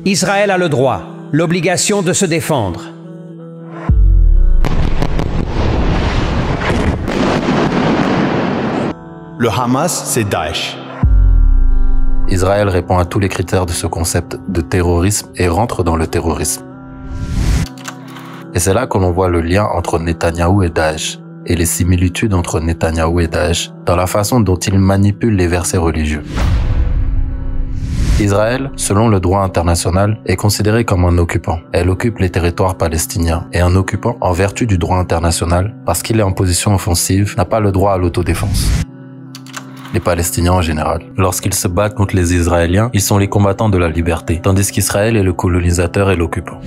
Israël a le droit, l'obligation de se défendre. Le Hamas, c'est Daesh. Israël répond à tous les critères de ce concept de terrorisme et rentre dans le terrorisme. Et c'est là que l'on voit le lien entre Netanyahou et Daesh, et les similitudes entre Netanyahou et Daesh dans la façon dont ils manipulent les versets religieux. Israël, selon le droit international, est considéré comme un occupant. Elle occupe les territoires palestiniens, et un occupant, en vertu du droit international, parce qu'il est en position offensive, n'a pas le droit à l'autodéfense. Les Palestiniens en général. Lorsqu'ils se battent contre les Israéliens, ils sont les combattants de la liberté, tandis qu'Israël est le colonisateur et l'occupant.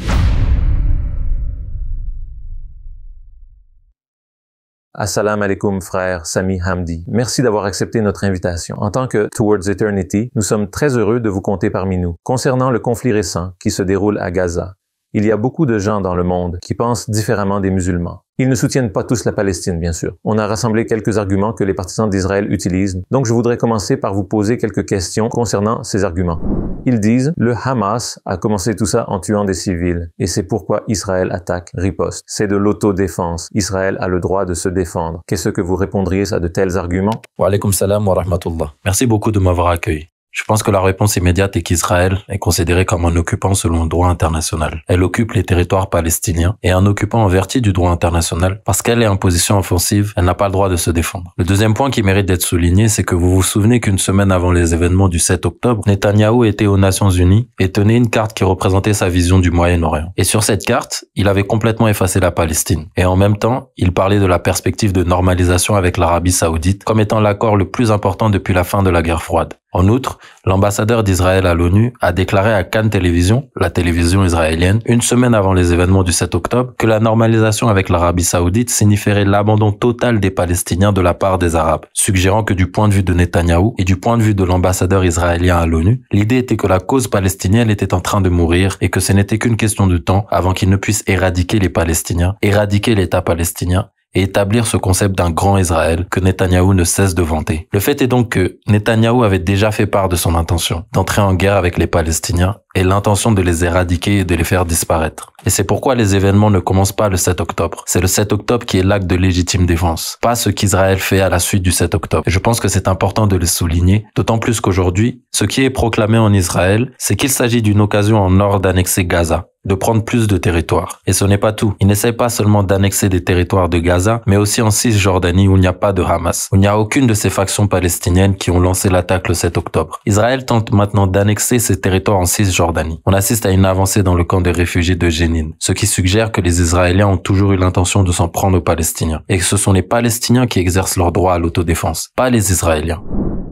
Assalamu alaikum frère Sami Hamdi. Merci d'avoir accepté notre invitation. En tant que Towards Eternity, nous sommes très heureux de vous compter parmi nous. Concernant le conflit récent qui se déroule à Gaza, il y a beaucoup de gens dans le monde qui pensent différemment des musulmans. Ils ne soutiennent pas tous la Palestine, bien sûr. On a rassemblé quelques arguments que les partisans d'Israël utilisent, donc je voudrais commencer par vous poser quelques questions concernant ces arguments. Ils disent, le Hamas a commencé tout ça en tuant des civils, et c'est pourquoi Israël attaque, riposte. C'est de l'autodéfense. Israël a le droit de se défendre. Qu'est-ce que vous répondriez à de tels arguments? Wa alaykum salam wa rahmatullah. Merci beaucoup de m'avoir accueilli. Je pense que la réponse immédiate est qu'Israël est considéré comme un occupant selon le droit international. Elle occupe les territoires palestiniens et un occupant en vertu du droit international parce qu'elle est en position offensive, elle n'a pas le droit de se défendre. Le deuxième point qui mérite d'être souligné, c'est que vous vous souvenez qu'une semaine avant les événements du 7 octobre, Netanyahou était aux Nations Unies et tenait une carte qui représentait sa vision du Moyen-Orient. Et sur cette carte, il avait complètement effacé la Palestine. Et en même temps, il parlait de la perspective de normalisation avec l'Arabie Saoudite comme étant l'accord le plus important depuis la fin de la guerre froide. En outre, l'ambassadeur d'Israël à l'ONU a déclaré à Cannes Télévision, la télévision israélienne, une semaine avant les événements du 7 octobre, que la normalisation avec l'Arabie Saoudite signifierait l'abandon total des Palestiniens de la part des Arabes, suggérant que du point de vue de Netanyahou et du point de vue de l'ambassadeur israélien à l'ONU, l'idée était que la cause palestinienne était en train de mourir et que ce n'était qu'une question de temps avant qu'ils ne puissent éradiquer les Palestiniens, éradiquer l'État palestinien, et établir ce concept d'un grand Israël que Netanyahou ne cesse de vanter. Le fait est donc que Netanyahou avait déjà fait part de son intention d'entrer en guerre avec les Palestiniens et l'intention de les éradiquer et de les faire disparaître. Et c'est pourquoi les événements ne commencent pas le 7 octobre. C'est le 7 octobre qui est l'acte de légitime défense, pas ce qu'Israël fait à la suite du 7 octobre. Et je pense que c'est important de le souligner, d'autant plus qu'aujourd'hui, ce qui est proclamé en Israël, c'est qu'il s'agit d'une occasion en or d'annexer Gaza, de prendre plus de territoires. Et ce n'est pas tout. Ils n'essayent pas seulement d'annexer des territoires de Gaza, mais aussi en Cisjordanie où il n'y a pas de Hamas, où il n'y a aucune de ces factions palestiniennes qui ont lancé l'attaque le 7 octobre. Israël tente maintenant d'annexer ces territoires en Cisjordanie. On assiste à une avancée dans le camp des réfugiés de Jénin, ce qui suggère que les Israéliens ont toujours eu l'intention de s'en prendre aux Palestiniens, et que ce sont les Palestiniens qui exercent leur droit à l'autodéfense, pas les Israéliens.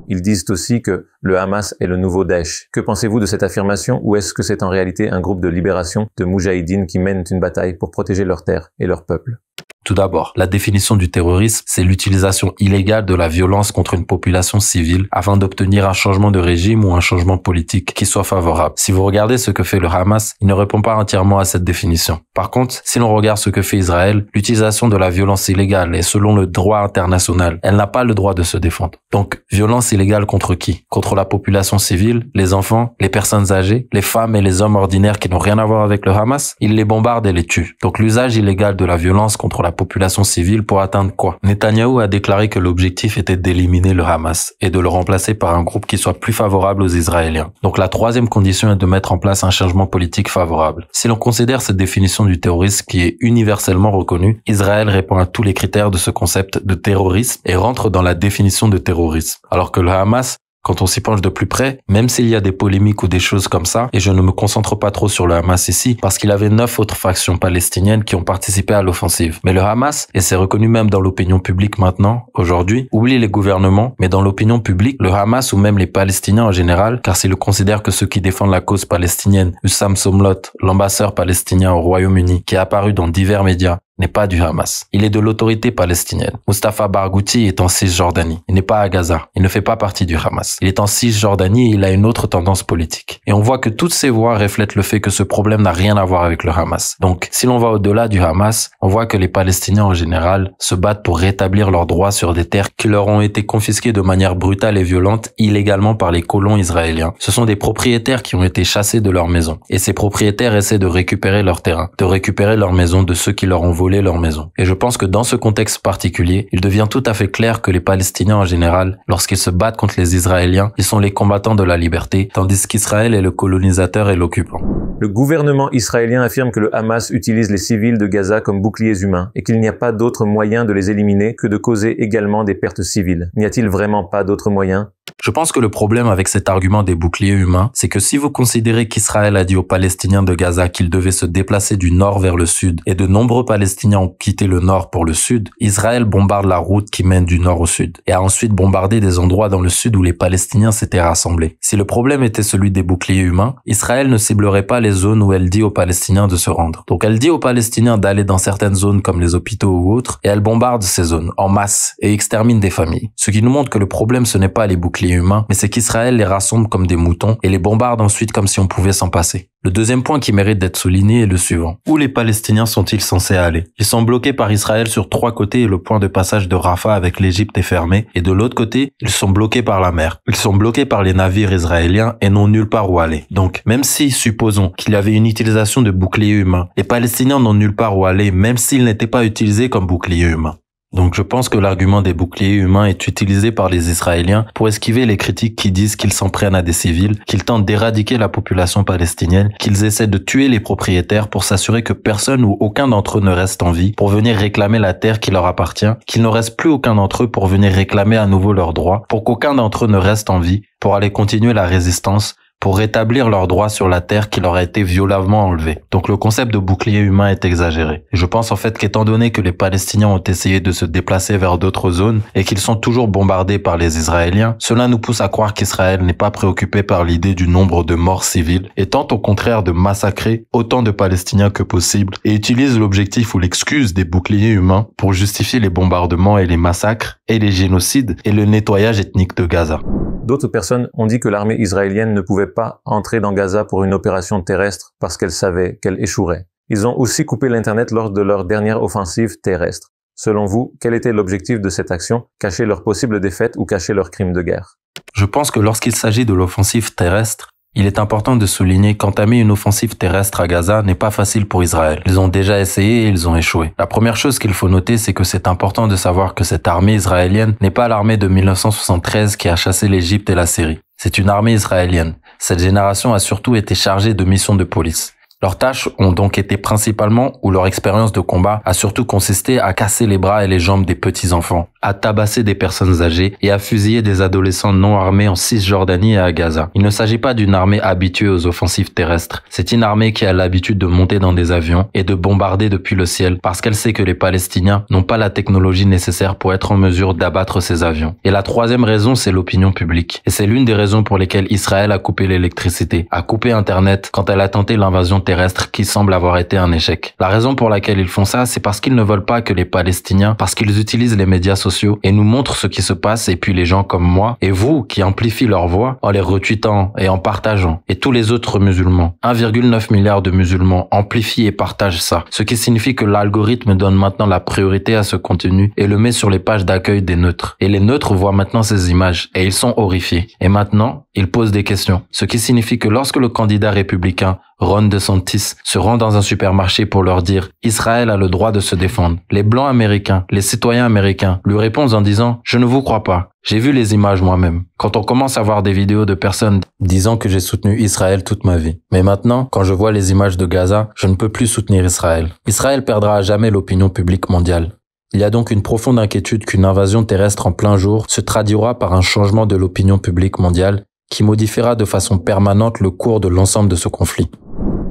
Ils disent aussi que le Hamas est le nouveau Daesh. Que pensez-vous de cette affirmation ou est-ce que c'est en réalité un groupe de libération de moudjahidines qui mènent une bataille pour protéger leur terre et leur peuple? Tout d'abord, la définition du terrorisme, c'est l'utilisation illégale de la violence contre une population civile afin d'obtenir un changement de régime ou un changement politique qui soit favorable. Si vous regardez ce que fait le Hamas, il ne répond pas entièrement à cette définition. Par contre, si l'on regarde ce que fait Israël, l'utilisation de la violence illégale est selon le droit international. Elle n'a pas le droit de se défendre. Donc, violence illégale contre qui? Contre la population civile, les enfants, les personnes âgées, les femmes et les hommes ordinaires qui n'ont rien à voir avec le Hamas? Ils les bombardent et les tuent. Donc, l'usage illégal de la violence contre la population civile pour atteindre quoi? Netanyahou a déclaré que l'objectif était d'éliminer le Hamas et de le remplacer par un groupe qui soit plus favorable aux Israéliens. Donc la troisième condition est de mettre en place un changement politique favorable. Si l'on considère cette définition du terrorisme qui est universellement reconnue, Israël répond à tous les critères de ce concept de terrorisme et rentre dans la définition de terrorisme. Alors que le Hamas, quand on s'y penche de plus près, même s'il y a des polémiques ou des choses comme ça, et je ne me concentre pas trop sur le Hamas ici, parce qu'il avait 9 autres factions palestiniennes qui ont participé à l'offensive. Mais le Hamas, et c'est reconnu même dans l'opinion publique maintenant, aujourd'hui, oublie les gouvernements, mais dans l'opinion publique, le Hamas ou même les Palestiniens en général, car s'ils considèrent que ceux qui défendent la cause palestinienne, Hussam Somlot, l'ambassadeur palestinien au Royaume-Uni, qui est apparu dans divers médias, n'est pas du Hamas. Il est de l'autorité palestinienne. Mustafa Barghouti est en Cisjordanie. Il n'est pas à Gaza. Il ne fait pas partie du Hamas. Il est en Cisjordanie et il a une autre tendance politique. Et on voit que toutes ces voix reflètent le fait que ce problème n'a rien à voir avec le Hamas. Donc, si l'on va au-delà du Hamas, on voit que les Palestiniens en général se battent pour rétablir leurs droits sur des terres qui leur ont été confisquées de manière brutale et violente, illégalement par les colons israéliens. Ce sont des propriétaires qui ont été chassés de leur maison. Et ces propriétaires essaient de récupérer leur terrain, de récupérer leur maison de ceux qui leur ont volé leur maison. Et je pense que dans ce contexte particulier, il devient tout à fait clair que les Palestiniens en général, lorsqu'ils se battent contre les Israéliens, ils sont les combattants de la liberté, tandis qu'Israël est le colonisateur et l'occupant. Le gouvernement israélien affirme que le Hamas utilise les civils de Gaza comme boucliers humains et qu'il n'y a pas d'autre moyen de les éliminer que de causer également des pertes civiles. N'y a-t-il vraiment pas d'autre moyen? Je pense que le problème avec cet argument des boucliers humains, c'est que si vous considérez qu'Israël a dit aux Palestiniens de Gaza qu'ils devaient se déplacer du nord vers le sud et de nombreux Palestiniens ont quitté le nord pour le sud, Israël bombarde la route qui mène du nord au sud et a ensuite bombardé des endroits dans le sud où les Palestiniens s'étaient rassemblés. Si le problème était celui des boucliers humains, Israël ne ciblerait pas les zones où elle dit aux Palestiniens de se rendre. Donc elle dit aux Palestiniens d'aller dans certaines zones comme les hôpitaux ou autres et elle bombarde ces zones en masse et extermine des familles. Ce qui nous montre que le problème ce n'est pas les boucliers humains, mais c'est qu'Israël les rassemble comme des moutons et les bombarde ensuite comme si on pouvait s'en passer. Le deuxième point qui mérite d'être souligné est le suivant. Où les Palestiniens sont-ils censés aller? Ils sont bloqués par Israël sur 3 côtés et le point de passage de Rafah avec l'Égypte est fermé. Et de l'autre côté, ils sont bloqués par la mer. Ils sont bloqués par les navires israéliens et n'ont nulle part où aller. Donc, même si, supposons, qu'il y avait une utilisation de boucliers humains, les Palestiniens n'ont nulle part où aller même s'ils n'étaient pas utilisés comme boucliers humains. Donc je pense que l'argument des boucliers humains est utilisé par les Israéliens pour esquiver les critiques qui disent qu'ils s'en prennent à des civils, qu'ils tentent d'éradiquer la population palestinienne, qu'ils essaient de tuer les propriétaires pour s'assurer que personne ou aucun d'entre eux ne reste en vie pour venir réclamer la terre qui leur appartient, qu'il ne reste plus aucun d'entre eux pour venir réclamer à nouveau leurs droits, pour qu'aucun d'entre eux ne reste en vie, pour aller continuer la résistance, pour rétablir leurs droits sur la terre qui leur a été violemment enlevée. Donc le concept de bouclier humain est exagéré. Et je pense en fait qu'étant donné que les Palestiniens ont essayé de se déplacer vers d'autres zones et qu'ils sont toujours bombardés par les Israéliens, cela nous pousse à croire qu'Israël n'est pas préoccupé par l'idée du nombre de morts civils et tente au contraire de massacrer autant de Palestiniens que possible et utilise l'objectif ou l'excuse des boucliers humains pour justifier les bombardements et les massacres et les génocides et le nettoyage ethnique de Gaza. D'autres personnes ont dit que l'armée israélienne ne pouvait pas entrer dans Gaza pour une opération terrestre parce qu'elle savait qu'elle échouerait. Ils ont aussi coupé l'Internet lors de leur dernière offensive terrestre. Selon vous, quel était l'objectif de cette action? Cacher leur possible défaite ou cacher leurs crimes de guerre? Je pense que lorsqu'il s'agit de l'offensive terrestre, il est important de souligner qu'entamer une offensive terrestre à Gaza n'est pas facile pour Israël. Ils ont déjà essayé et ils ont échoué. La première chose qu'il faut noter, c'est que c'est important de savoir que cette armée israélienne n'est pas l'armée de 1973 qui a chassé l'Égypte et la Syrie. C'est une armée israélienne. Cette génération a surtout été chargée de missions de police. Leurs tâches ont donc été principalement, ou leur expérience de combat a surtout consisté à casser les bras et les jambes des petits-enfants, à tabasser des personnes âgées et à fusiller des adolescents non armés en Cisjordanie et à Gaza. Il ne s'agit pas d'une armée habituée aux offensives terrestres. C'est une armée qui a l'habitude de monter dans des avions et de bombarder depuis le ciel parce qu'elle sait que les Palestiniens n'ont pas la technologie nécessaire pour être en mesure d'abattre ces avions. Et la troisième raison, c'est l'opinion publique. Et c'est l'une des raisons pour lesquelles Israël a coupé l'électricité, a coupé Internet quand elle a tenté l'invasion terrestre qui semble avoir été un échec. La raison pour laquelle ils font ça, c'est parce qu'ils ne veulent pas que les Palestiniens, parce qu'ils utilisent les médias sociaux et nous montrent ce qui se passe et puis les gens comme moi et vous qui amplifient leur voix en les retweetant et en partageant. Et tous les autres musulmans, 1,9 milliard de musulmans amplifient et partagent ça. Ce qui signifie que l'algorithme donne maintenant la priorité à ce contenu et le met sur les pages d'accueil des neutres. Et les neutres voient maintenant ces images et ils sont horrifiés. Et maintenant, ils posent des questions. Ce qui signifie que lorsque le candidat républicain Ron DeSantis se rend dans un supermarché pour leur dire « Israël a le droit de se défendre », les blancs américains, les citoyens américains lui répondent en disant « Je ne vous crois pas. J'ai vu les images moi-même. » Quand on commence à voir des vidéos de personnes disant que j'ai soutenu Israël toute ma vie. Mais maintenant, quand je vois les images de Gaza, je ne peux plus soutenir Israël. Israël perdra à jamais l'opinion publique mondiale. Il y a donc une profonde inquiétude qu'une invasion terrestre en plein jour se traduira par un changement de l'opinion publique mondiale qui modifiera de façon permanente le cours de l'ensemble de ce conflit.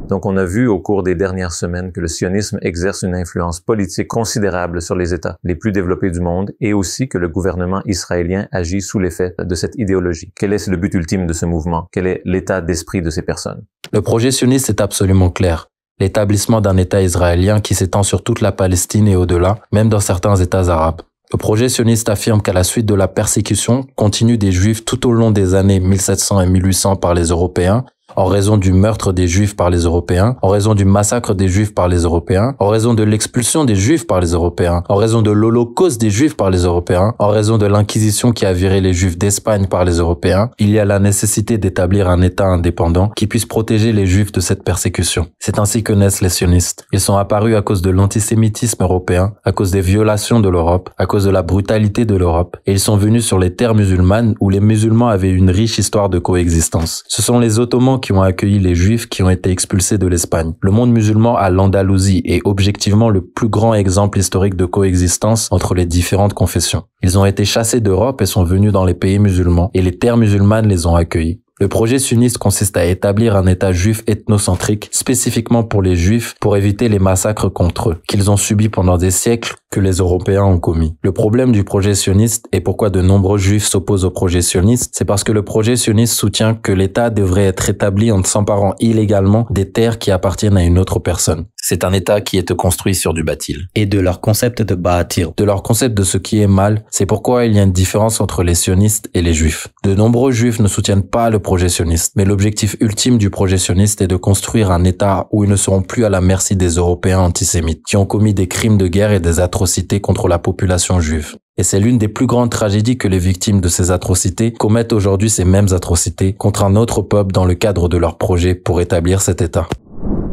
Donc on a vu au cours des dernières semaines que le sionisme exerce une influence politique considérable sur les États les plus développés du monde et aussi que le gouvernement israélien agit sous l'effet de cette idéologie. Quel est le but ultime de ce mouvement? Quel est l'état d'esprit de ces personnes? Le projet sioniste est absolument clair. l'établissement d'un État israélien qui s'étend sur toute la Palestine et au-delà, même dans certains États arabes. Le projet sioniste affirme qu'à la suite de la persécution continue des Juifs tout au long des années 1700 et 1800 par les Européens, en raison du meurtre des Juifs par les Européens, en raison du massacre des Juifs par les Européens, en raison de l'expulsion des Juifs par les Européens, en raison de l'Holocauste des Juifs par les Européens, en raison de l'Inquisition qui a viré les Juifs d'Espagne par les Européens, il y a la nécessité d'établir un État indépendant qui puisse protéger les Juifs de cette persécution. C'est ainsi que naissent les sionistes. Ils sont apparus à cause de l'antisémitisme européen, à cause des violations de l'Europe, à cause de la brutalité de l'Europe, et ils sont venus sur les terres musulmanes où les musulmans avaient une riche histoire de coexistence. Ce sont les Ottomans qui ont accueilli les Juifs qui ont été expulsés de l'Espagne. Le monde musulman à l'Andalousie est objectivement le plus grand exemple historique de coexistence entre les différentes confessions. Ils ont été chassés d'Europe et sont venus dans les pays musulmans, et les terres musulmanes les ont accueillis. Le projet sioniste consiste à établir un État juif ethnocentrique spécifiquement pour les Juifs pour éviter les massacres contre eux, qu'ils ont subis pendant des siècles que les Européens ont commis. Le problème du projet sioniste et pourquoi de nombreux Juifs s'opposent au projet sioniste, c'est parce que le projet sioniste soutient que l'État devrait être établi en s'emparant illégalement des terres qui appartiennent à une autre personne. C'est un État qui est construit sur du batil. Et de leur concept de bâtir. De leur concept de ce qui est mal, c'est pourquoi il y a une différence entre les sionistes et les Juifs. De nombreux Juifs ne soutiennent pas le projet sioniste, mais l'objectif ultime du projet sioniste est de construire un État où ils ne seront plus à la merci des Européens antisémites, qui ont commis des crimes de guerre et des atrocités contre la population juive. Et c'est l'une des plus grandes tragédies que les victimes de ces atrocités commettent aujourd'hui ces mêmes atrocités contre un autre peuple dans le cadre de leur projet pour établir cet État.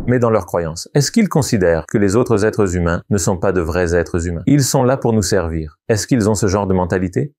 Mais dans leurs croyances, est-ce qu'ils considèrent que les autres êtres humains ne sont pas de vrais êtres humains? Ils sont là pour nous servir. Est-ce qu'ils ont ce genre de mentalité?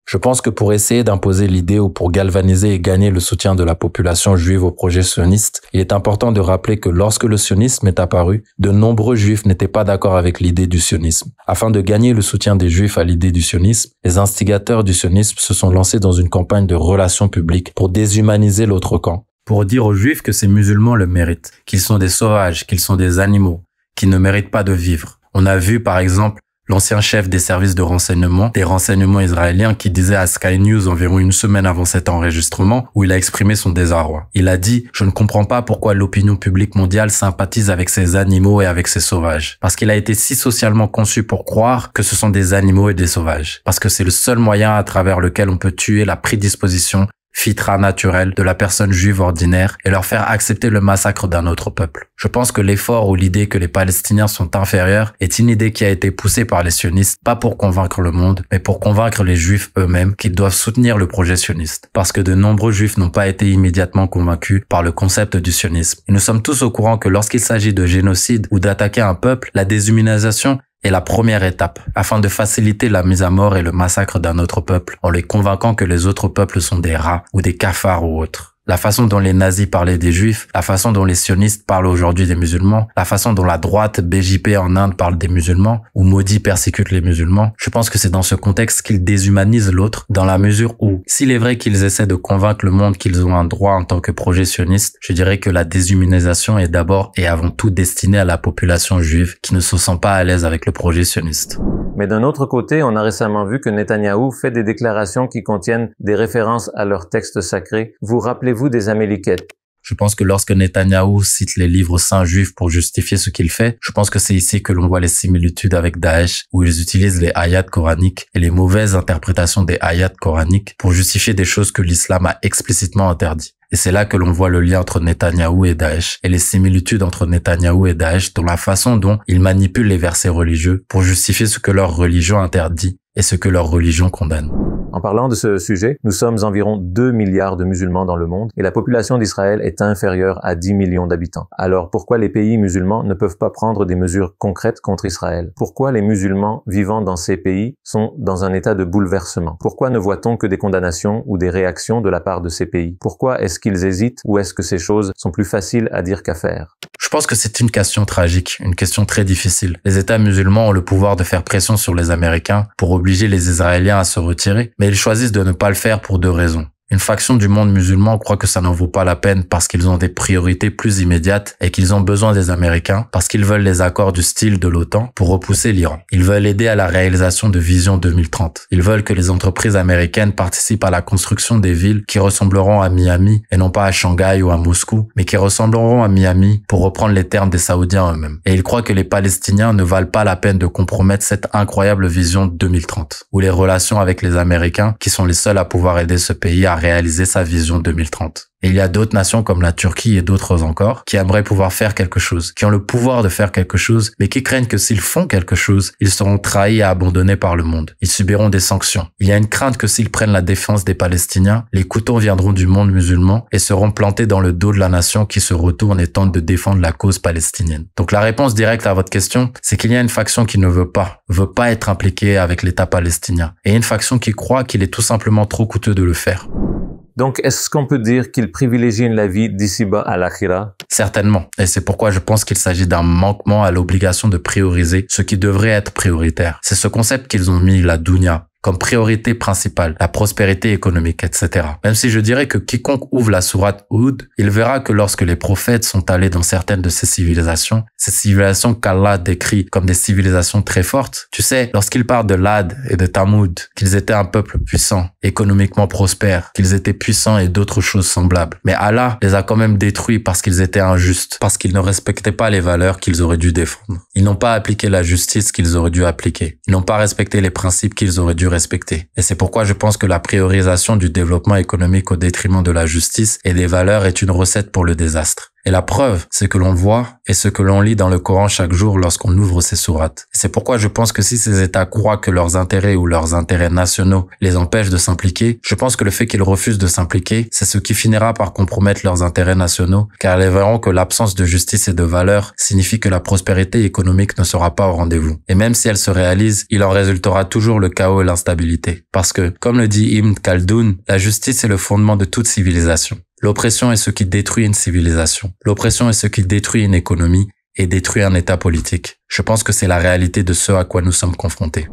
Je pense que pour essayer d'imposer l'idée ou pour galvaniser et gagner le soutien de la population juive au projet sioniste, il est important de rappeler que lorsque le sionisme est apparu, de nombreux juifs n'étaient pas d'accord avec l'idée du sionisme. Afin de gagner le soutien des juifs à l'idée du sionisme, les instigateurs du sionisme se sont lancés dans une campagne de relations publiques pour déshumaniser l'autre camp, pour dire aux Juifs que ces musulmans le méritent, qu'ils sont des sauvages, qu'ils sont des animaux, qu'ils ne méritent pas de vivre. On a vu, par exemple, l'ancien chef des services de renseignement, des renseignements israéliens, qui disait à Sky News environ une semaine avant cet enregistrement, où il a exprimé son désarroi. Il a dit « Je ne comprends pas pourquoi l'opinion publique mondiale sympathise avec ces animaux et avec ces sauvages. Parce qu'il a été si socialement conçu pour croire que ce sont des animaux et des sauvages. Parce que c'est le seul moyen à travers lequel on peut tuer la prédisposition fitra naturelle de la personne juive ordinaire et leur faire accepter le massacre d'un autre peuple. Je pense que l'effort ou l'idée que les Palestiniens sont inférieurs est une idée qui a été poussée par les sionistes, pas pour convaincre le monde, mais pour convaincre les Juifs eux-mêmes qu'ils doivent soutenir le projet sioniste. Parce que de nombreux Juifs n'ont pas été immédiatement convaincus par le concept du sionisme. Et nous sommes tous au courant que lorsqu'il s'agit de génocide ou d'attaquer un peuple, la déshumanisation est la première étape, afin de faciliter la mise à mort et le massacre d'un autre peuple, en les convainquant que les autres peuples sont des rats ou des cafards ou autres. La façon dont les nazis parlaient des juifs, la façon dont les sionistes parlent aujourd'hui des musulmans, la façon dont la droite BJP en Inde parle des musulmans, ou Modi persécute les musulmans, je pense que c'est dans ce contexte qu'ils déshumanisent l'autre, dans la mesure où, s'il est vrai qu'ils essaient de convaincre le monde qu'ils ont un droit en tant que projet sioniste, je dirais que la déshumanisation est d'abord et avant tout destinée à la population juive qui ne se sent pas à l'aise avec le projet sioniste. Mais d'un autre côté, on a récemment vu que Netanyahou fait des déclarations qui contiennent des références à leurs textes sacrés. Vous rappelez-vous des Améliquettes? Je pense que lorsque Netanyahou cite les livres saints juifs pour justifier ce qu'il fait, je pense que c'est ici que l'on voit les similitudes avec Daesh, où ils utilisent les ayats coraniques et les mauvaises interprétations des ayats coraniques pour justifier des choses que l'islam a explicitement interdites. Et c'est là que l'on voit le lien entre Netanyahou et Daesh, et les similitudes entre Netanyahou et Daesh dans la façon dont ils manipulent les versets religieux pour justifier ce que leur religion interdit et ce que leur religion condamne. En parlant de ce sujet, nous sommes environ 2 milliards de musulmans dans le monde et la population d'Israël est inférieure à 10 millions d'habitants. Alors pourquoi les pays musulmans ne peuvent pas prendre des mesures concrètes contre Israël? Pourquoi les musulmans vivant dans ces pays sont dans un état de bouleversement? Pourquoi ne voit-on que des condamnations ou des réactions de la part de ces pays? Pourquoi est-ce qu'ils hésitent ou est-ce que ces choses sont plus faciles à dire qu'à faire? Je pense que c'est une question tragique, une question très difficile. Les États musulmans ont le pouvoir de faire pression sur les Américains pour obliger les Israéliens à se retirer, mais ils choisissent de ne pas le faire pour deux raisons. Une faction du monde musulman croit que ça n'en vaut pas la peine parce qu'ils ont des priorités plus immédiates et qu'ils ont besoin des Américains parce qu'ils veulent les accords du style de l'OTAN pour repousser l'Iran. Ils veulent aider à la réalisation de Vision 2030. Ils veulent que les entreprises américaines participent à la construction des villes qui ressembleront à Miami et non pas à Shanghai ou à Moscou, mais qui ressembleront à Miami pour reprendre les termes des Saoudiens eux-mêmes. Et ils croient que les Palestiniens ne valent pas la peine de compromettre cette incroyable Vision 2030 ou les relations avec les Américains qui sont les seuls à pouvoir aider ce pays à réaliser sa vision 2030. Et il y a d'autres nations comme la Turquie et d'autres encore qui aimeraient pouvoir faire quelque chose, qui ont le pouvoir de faire quelque chose, mais qui craignent que s'ils font quelque chose, ils seront trahis et abandonnés par le monde. Ils subiront des sanctions. Il y a une crainte que s'ils prennent la défense des Palestiniens, les couteaux viendront du monde musulman et seront plantés dans le dos de la nation qui se retourne et tente de défendre la cause palestinienne. Donc la réponse directe à votre question, c'est qu'il y a une faction qui ne veut pas être impliquée avec l'État palestinien, et une faction qui croit qu'il est tout simplement trop coûteux de le faire. Donc, est-ce qu'on peut dire qu'ils privilégient la vie d'ici-bas à l'akhira? Certainement. Et c'est pourquoi je pense qu'il s'agit d'un manquement à l'obligation de prioriser ce qui devrait être prioritaire. C'est ce concept qu'ils ont mis, la dunya, comme priorité principale, la prospérité économique, etc. Même si je dirais que quiconque ouvre la sourate Hud, il verra que lorsque les prophètes sont allés dans certaines de ces civilisations qu'Allah décrit comme des civilisations très fortes, tu sais, lorsqu'il parle de Lad et de Thamoud, qu'ils étaient un peuple puissant, économiquement prospère, qu'ils étaient puissants et d'autres choses semblables. Mais Allah les a quand même détruits parce qu'ils étaient injustes, parce qu'ils ne respectaient pas les valeurs qu'ils auraient dû défendre. Ils n'ont pas appliqué la justice qu'ils auraient dû appliquer. Ils n'ont pas respecté les principes qu'ils auraient dû respecter. Et c'est pourquoi je pense que la priorisation du développement économique au détriment de la justice et des valeurs est une recette pour le désastre. Et la preuve, c'est que l'on voit et ce que l'on lit dans le Coran chaque jour lorsqu'on ouvre ces sourates. Et c'est pourquoi je pense que si ces États croient que leurs intérêts ou leurs intérêts nationaux les empêchent de s'impliquer, je pense que le fait qu'ils refusent de s'impliquer, c'est ce qui finira par compromettre leurs intérêts nationaux, car ils verront que l'absence de justice et de valeur signifie que la prospérité économique ne sera pas au rendez-vous. Et même si elle se réalise, il en résultera toujours le chaos et l'instabilité. Parce que, comme le dit Ibn Khaldoun, la justice est le fondement de toute civilisation. L'oppression est ce qui détruit une civilisation. L'oppression est ce qui détruit une économie et détruit un État politique. Je pense que c'est la réalité de ce à quoi nous sommes confrontés.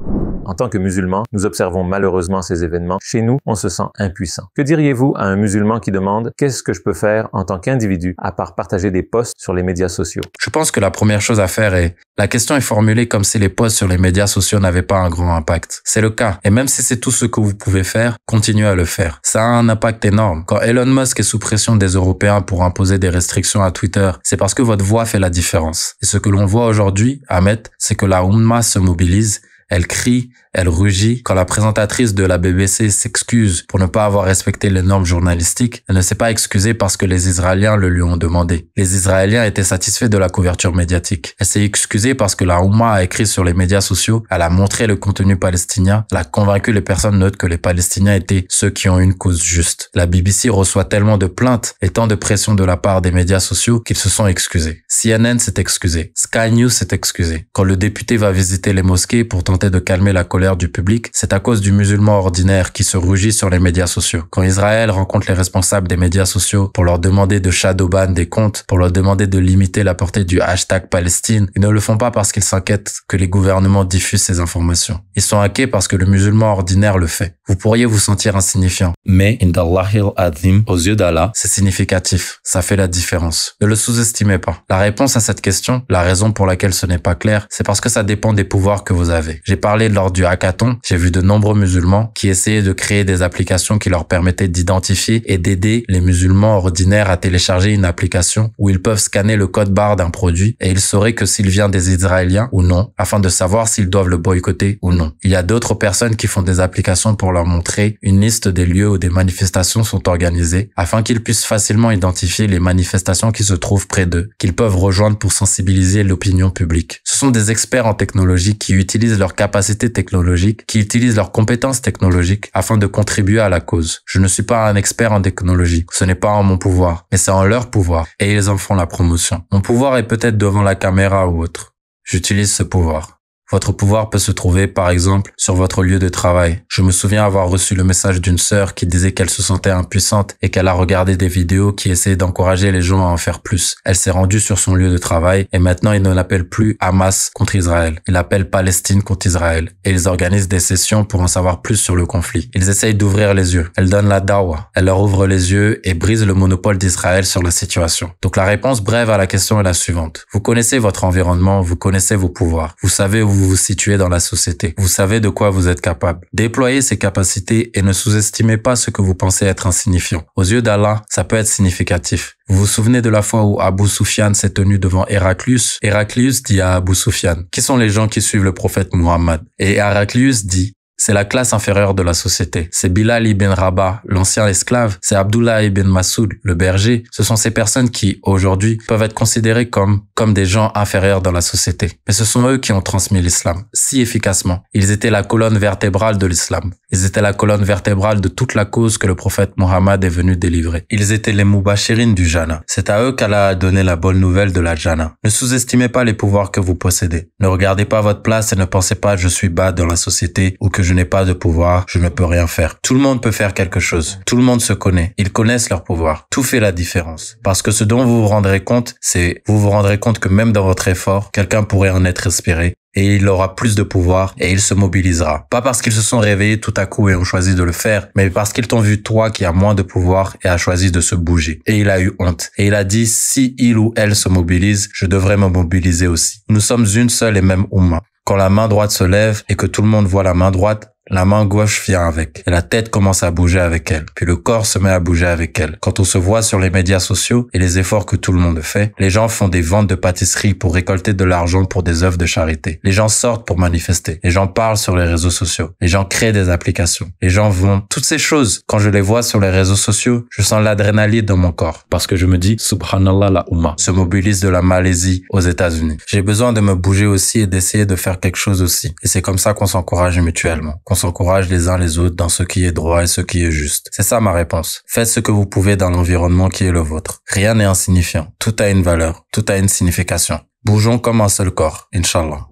En tant que musulmans, nous observons malheureusement ces événements. Chez nous, on se sent impuissant. Que diriez-vous à un musulman qui demande « Qu'est-ce que je peux faire en tant qu'individu à part partager des posts sur les médias sociaux ?» Je pense que la première chose à faire est... La question est formulée comme si les posts sur les médias sociaux n'avaient pas un grand impact. C'est le cas. Et même si c'est tout ce que vous pouvez faire, continuez à le faire. Ça a un impact énorme. Quand Elon Musk est sous pression des Européens pour imposer des restrictions à Twitter, c'est parce que votre voix fait la différence. Et ce que l'on voit aujourd'hui, Ahmed, c'est que la Ummah se mobilise. Elle crie, elle rugit. Quand la présentatrice de la BBC s'excuse pour ne pas avoir respecté les normes journalistiques, elle ne s'est pas excusée parce que les Israéliens le lui ont demandé. Les Israéliens étaient satisfaits de la couverture médiatique. Elle s'est excusée parce que la Oumma a écrit sur les médias sociaux, elle a montré le contenu palestinien, elle a convaincu les personnes neutres que les Palestiniens étaient ceux qui ont une cause juste. La BBC reçoit tellement de plaintes et tant de pression de la part des médias sociaux qu'ils se sont excusés. CNN s'est excusé. Sky News s'est excusé. Quand le député va visiter les mosquées pour tenter de calmer la colère du public, c'est à cause du musulman ordinaire qui se rugit sur les médias sociaux. Quand Israël rencontre les responsables des médias sociaux pour leur demander de shadowban des comptes, pour leur demander de limiter la portée du hashtag Palestine, ils ne le font pas parce qu'ils s'inquiètent que les gouvernements diffusent ces informations. Ils sont inquiets parce que le musulman ordinaire le fait. Vous pourriez vous sentir insignifiant. Mais, indallahil azim, aux yeux d'Allah, c'est significatif. Ça fait la différence. Ne le sous-estimez pas. La réponse à cette question, la raison pour laquelle ce n'est pas clair, c'est parce que ça dépend des pouvoirs que vous avez. J'ai parlé lors du hackathon, j'ai vu de nombreux musulmans qui essayaient de créer des applications qui leur permettaient d'identifier et d'aider les musulmans ordinaires à télécharger une application où ils peuvent scanner le code barre d'un produit et ils sauraient que s'il vient des Israéliens ou non, afin de savoir s'ils doivent le boycotter ou non. Il y a d'autres personnes qui font des applications pour leur montrer une liste des lieux où des manifestations sont organisées afin qu'ils puissent facilement identifier les manifestations qui se trouvent près d'eux, qu'ils peuvent rejoindre pour sensibiliser l'opinion publique. Ce sont des experts en technologie qui utilisent leurs capacités technologiques, qui utilisent leurs compétences technologiques afin de contribuer à la cause. Je ne suis pas un expert en technologie. Ce n'est pas en mon pouvoir, mais c'est en leur pouvoir et ils en font la promotion. Mon pouvoir est peut-être devant la caméra ou autre. J'utilise ce pouvoir. Votre pouvoir peut se trouver, par exemple, sur votre lieu de travail. Je me souviens avoir reçu le message d'une sœur qui disait qu'elle se sentait impuissante et qu'elle a regardé des vidéos qui essayaient d'encourager les gens à en faire plus. Elle s'est rendue sur son lieu de travail et maintenant ils ne l'appellent plus Hamas contre Israël. Ils l'appellent Palestine contre Israël. Et ils organisent des sessions pour en savoir plus sur le conflit. Ils essayent d'ouvrir les yeux. Elle donne la dawa. Elle leur ouvre les yeux et brise le monopole d'Israël sur la situation. Donc la réponse brève à la question est la suivante. Vous connaissez votre environnement, vous connaissez vos pouvoirs. Vous savez où vous vous situez dans la société. Vous savez de quoi vous êtes capable. Déployez ces capacités et ne sous-estimez pas ce que vous pensez être insignifiant. Aux yeux d'Allah, ça peut être significatif. Vous vous souvenez de la fois où Abu Sufyan s'est tenu devant Héraclius? Héraclius dit à Abu Sufyan, qui sont les gens qui suivent le prophète Muhammad? Et Héraclius dit, c'est la classe inférieure de la société. C'est Bilal ibn Rabah, l'ancien esclave. C'est Abdullah ibn Mas'ud, le berger. Ce sont ces personnes qui, aujourd'hui, peuvent être considérées comme des gens inférieurs dans la société. Mais ce sont eux qui ont transmis l'islam si efficacement. Ils étaient la colonne vertébrale de l'islam. Ils étaient la colonne vertébrale de toute la cause que le prophète Mohammed est venu délivrer. Ils étaient les Mubashirin du Jannah. C'est à eux qu'Allah a donné la bonne nouvelle de la Jannah. Ne sous-estimez pas les pouvoirs que vous possédez. Ne regardez pas votre place et ne pensez pas je suis bas dans la société ou que je n'ai pas de pouvoir, je ne peux rien faire. Tout le monde peut faire quelque chose. Tout le monde se connaît. Ils connaissent leur pouvoir. Tout fait la différence. Parce que ce dont vous vous rendrez compte, c'est vous vous rendrez compte que même dans votre effort, quelqu'un pourrait en être inspiré. Et il aura plus de pouvoir et il se mobilisera. Pas parce qu'ils se sont réveillés tout à coup et ont choisi de le faire, mais parce qu'ils t'ont vu toi qui as moins de pouvoir et a choisi de se bouger. Et il a eu honte. Et il a dit, si il ou elle se mobilise, je devrais me mobiliser aussi. Nous sommes une seule et même Oumma. Quand la main droite se lève et que tout le monde voit la main droite, la main gauche vient avec, et la tête commence à bouger avec elle, puis le corps se met à bouger avec elle. Quand on se voit sur les médias sociaux et les efforts que tout le monde fait, les gens font des ventes de pâtisseries pour récolter de l'argent pour des œuvres de charité. Les gens sortent pour manifester. Les gens parlent sur les réseaux sociaux. Les gens créent des applications. Les gens vont... Toutes ces choses, quand je les vois sur les réseaux sociaux, je sens l'adrénaline dans mon corps. Parce que je me dis, Subhanallah la Oumma se mobilise de la Malaisie aux États-Unis. J'ai besoin de me bouger aussi et d'essayer de faire quelque chose aussi. Et c'est comme ça qu'on s'encourage mutuellement. On s'encourage les uns les autres dans ce qui est droit et ce qui est juste. C'est ça ma réponse. Faites ce que vous pouvez dans l'environnement qui est le vôtre. Rien n'est insignifiant. Tout a une valeur. Tout a une signification. Bougeons comme un seul corps, Inch'Allah.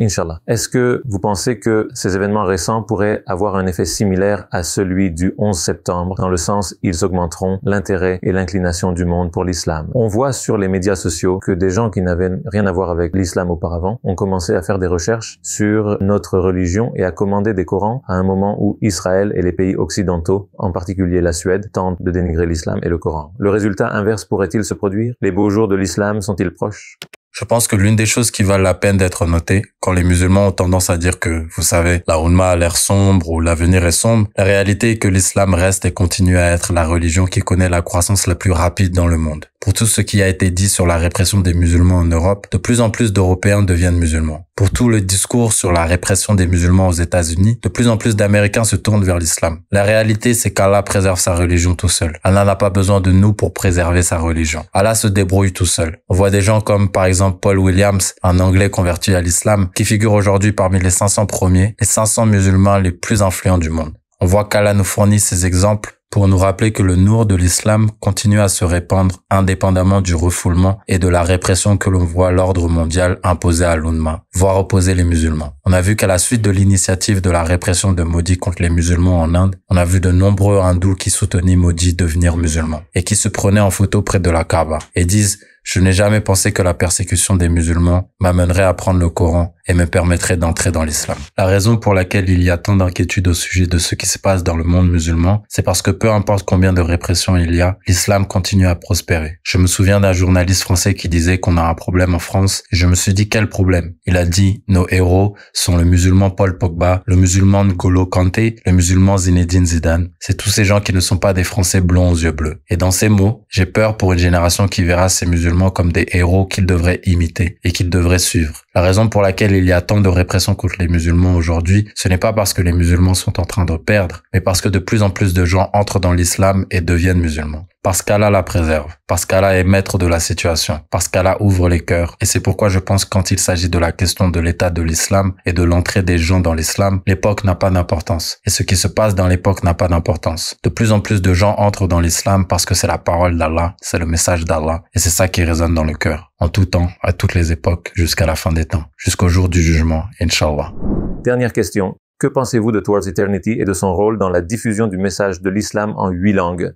Inch'Allah. Est-ce que vous pensez que ces événements récents pourraient avoir un effet similaire à celui du 11 septembre, dans le sens ils augmenteront l'intérêt et l'inclination du monde pour l'islam? On voit sur les médias sociaux que des gens qui n'avaient rien à voir avec l'islam auparavant ont commencé à faire des recherches sur notre religion et à commander des Corans à un moment où Israël et les pays occidentaux, en particulier la Suède, tentent de dénigrer l'islam et le Coran. Le résultat inverse pourrait-il se produire? Les beaux jours de l'islam sont-ils proches? Je pense que l'une des choses qui valent la peine d'être notée, quand les musulmans ont tendance à dire que, vous savez, la Oumma a l'air sombre ou l'avenir est sombre, la réalité est que l'islam reste et continue à être la religion qui connaît la croissance la plus rapide dans le monde. Pour tout ce qui a été dit sur la répression des musulmans en Europe, de plus en plus d'Européens deviennent musulmans. Pour tout le discours sur la répression des musulmans aux États-Unis, de plus en plus d'Américains se tournent vers l'islam. La réalité, c'est qu'Allah préserve sa religion tout seul. Allah n'a pas besoin de nous pour préserver sa religion. Allah se débrouille tout seul. On voit des gens comme, par exemple, Paul Williams, un Anglais converti à l'islam, qui figure aujourd'hui parmi les 500 premiers, les 500 musulmans les plus influents du monde. On voit qu'Allah nous fournit ces exemples pour nous rappeler que le nour de l'islam continue à se répandre indépendamment du refoulement et de la répression que l'on voit l'ordre mondial imposer à l'Oumma, voire opposer les musulmans. On a vu qu'à la suite de l'initiative de la répression de Modi contre les musulmans en Inde, on a vu de nombreux hindous qui soutenaient Modi devenir musulmans et qui se prenaient en photo près de la Kaaba et disent « Je n'ai jamais pensé que la persécution des musulmans m'amènerait à prendre le Coran et me permettrait d'entrer dans l'islam. » La raison pour laquelle il y a tant d'inquiétude au sujet de ce qui se passe dans le monde musulman, c'est parce que peu importe combien de répression il y a, l'islam continue à prospérer. Je me souviens d'un journaliste français qui disait qu'on a un problème en France et je me suis dit quel problème? Il a dit nos héros sont le musulman Paul Pogba, le musulman N'Golo Kanté, le musulman Zinedine Zidane. C'est tous ces gens qui ne sont pas des Français blonds aux yeux bleus. Et dans ces mots, j'ai peur pour une génération qui verra ces musulmans comme des héros qu'ils devraient imiter et qu'ils devraient suivre. La raison pour laquelle il y a tant de répression contre les musulmans aujourd'hui, ce n'est pas parce que les musulmans sont en train de perdre, mais parce que de plus en plus de gens entrent dans l'islam et deviennent musulmans. Parce qu'Allah la préserve, parce qu'Allah est maître de la situation, parce qu'Allah ouvre les cœurs. Et c'est pourquoi je pense que quand il s'agit de la question de l'état de l'islam et de l'entrée des gens dans l'islam, l'époque n'a pas d'importance. Et ce qui se passe dans l'époque n'a pas d'importance. De plus en plus de gens entrent dans l'islam parce que c'est la parole d'Allah, c'est le message d'Allah. Et c'est ça qui résonne dans le cœur. En tout temps, à toutes les époques, jusqu'à la fin des temps, jusqu'au jour du jugement, Inch'Allah. Dernière question. Que pensez-vous de Towards Eternity et de son rôle dans la diffusion du message de l'islam en 8 langues?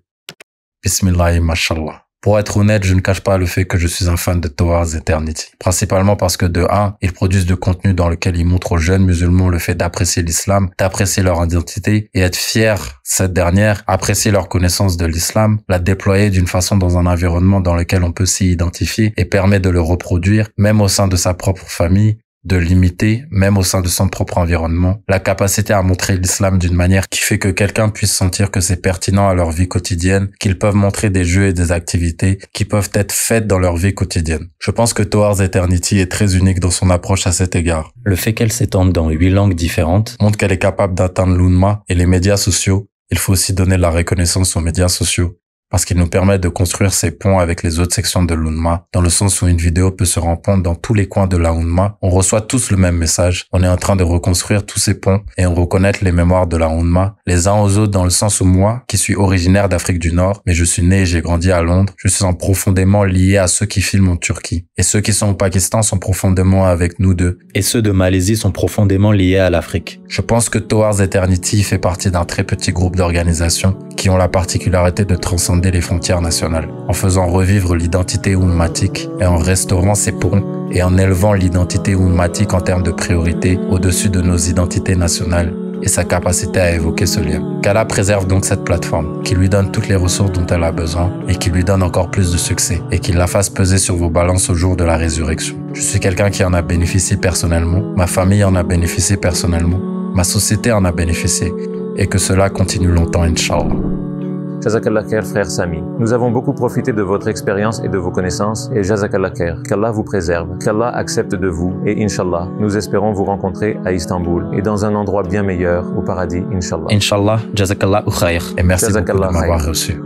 Bismillah, mashallah. Pour être honnête, je ne cache pas le fait que je suis un fan de Towards Eternity. Principalement parce que de 1, ils produisent du contenu dans lequel ils montrent aux jeunes musulmans le fait d'apprécier l'islam, d'apprécier leur identité et être fiers, cette dernière, apprécier leur connaissance de l'islam, la déployer d'une façon dans un environnement dans lequel on peut s'y identifier et permet de le reproduire, même au sein de sa propre famille, de l'imiter, même au sein de son propre environnement, la capacité à montrer l'islam d'une manière qui fait que quelqu'un puisse sentir que c'est pertinent à leur vie quotidienne, qu'ils peuvent montrer des jeux et des activités qui peuvent être faites dans leur vie quotidienne. Je pense que Towards Eternity est très unique dans son approche à cet égard. Le fait qu'elle s'étende dans 8 langues différentes Montre qu'elle est capable d'atteindre l'Oumma et les médias sociaux. Il faut aussi donner la reconnaissance aux médias sociaux, parce qu'ils nous permettent de construire ces ponts avec les autres sections de l'Oumma, dans le sens où une vidéo peut se répandre dans tous les coins de la Oumma. On reçoit tous le même message. On est en train de reconstruire tous ces ponts et on reconnaît les mémoires de la Oumma, les uns aux autres, dans le sens où moi, qui suis originaire d'Afrique du Nord, mais je suis né et j'ai grandi à Londres, je suis profondément lié à ceux qui filment en Turquie. Et ceux qui sont au Pakistan sont profondément avec nous deux. et ceux de Malaisie sont profondément liés à l'Afrique. Je pense que Towards Eternity fait partie d'un très petit groupe d'organisations qui ont la particularité de transcender les frontières nationales, en faisant revivre l'identité oummatique et en restaurant ces ponts et en élevant l'identité oummatique en termes de priorité au-dessus de nos identités nationales et sa capacité à évoquer ce lien. Qu'Allah préserve donc cette plateforme, qu'il lui donne toutes les ressources dont elle a besoin et qu'il lui donne encore plus de succès et qu'il la fasse peser sur vos balances au jour de la résurrection. Je suis quelqu'un qui en a bénéficié personnellement, ma famille en a bénéficié personnellement, ma société en a bénéficié et que cela continue longtemps, Inch'Allah. Jazakallah khair, frère Sami. Nous avons beaucoup profité de votre expérience et de vos connaissances et Jazakallah khair. Qu'Allah vous préserve, qu'Allah accepte de vous et Inch'Allah, nous espérons vous rencontrer à Istanbul et dans un endroit bien meilleur, au paradis, Inch'Allah. Inch'Allah, jazakallahu khair. Et merci beaucoup de Jazakallah m'avoir khair. reçu.